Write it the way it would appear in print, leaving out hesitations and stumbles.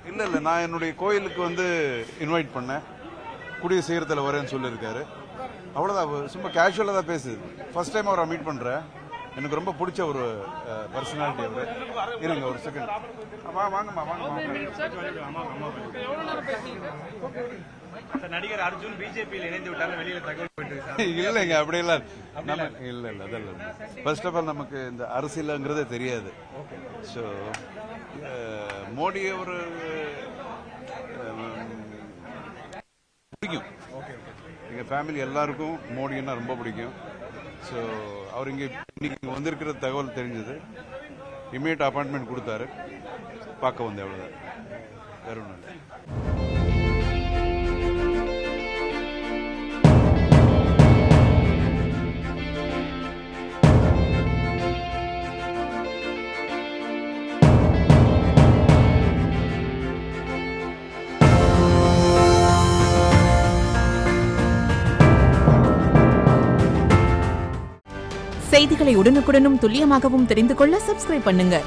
இல்லை நான் என்னுடைய கோயிலுக்கு வந்து இன்வைட் பண்ணேன், கூடிய சீக்கிரத்தில் வரேன்னு சொல்லியிருக்காரு. அவ்வளோதான், சும்மா கேஷுவலாக தான் பேசுது. ஃபர்ஸ்ட் டைம் அவரை மீட் பண்ணுறேன். எனக்கு ரொம்ப பிடிச்ச ஒரு பர்சனாலிட்டி அவர். இருங்க ஒரு செகண்ட். வாங்கம்மா நடிகர் அர்ஜுன் பிஜேபியில் இணைந்து விட்டாலும் வெளியில தகவல் இல்லைங்க, அப்படியெல்லாம் இல்லை அதெல்லாம். ஃபர்ஸ்ட் ஆஃப் ஆல் நமக்கு இந்த அரசியலுங்கிறதே தெரியாது. ஸோ மோடி அவர் பிடிக்கும். எங்கள் ஃபேமிலி எல்லாருக்கும் மோடின்னா ரொம்ப பிடிக்கும். ஸோ அவர் இன்னைக்கு வந்திருக்கிற தகவல் தெரிஞ்சது. இமீடியட் அப்பாயின்மெண்ட் கொடுத்தாரு, பார்க்க வந்தேன், அவ்வளோதான், வேற ஒன்றும் இல்லை. செய்திகளை உடனுக்குடனும் துல்லியமாகவும் தெரிந்து கொள்ள சப்ஸ்கிரைப் பண்ணுங்க.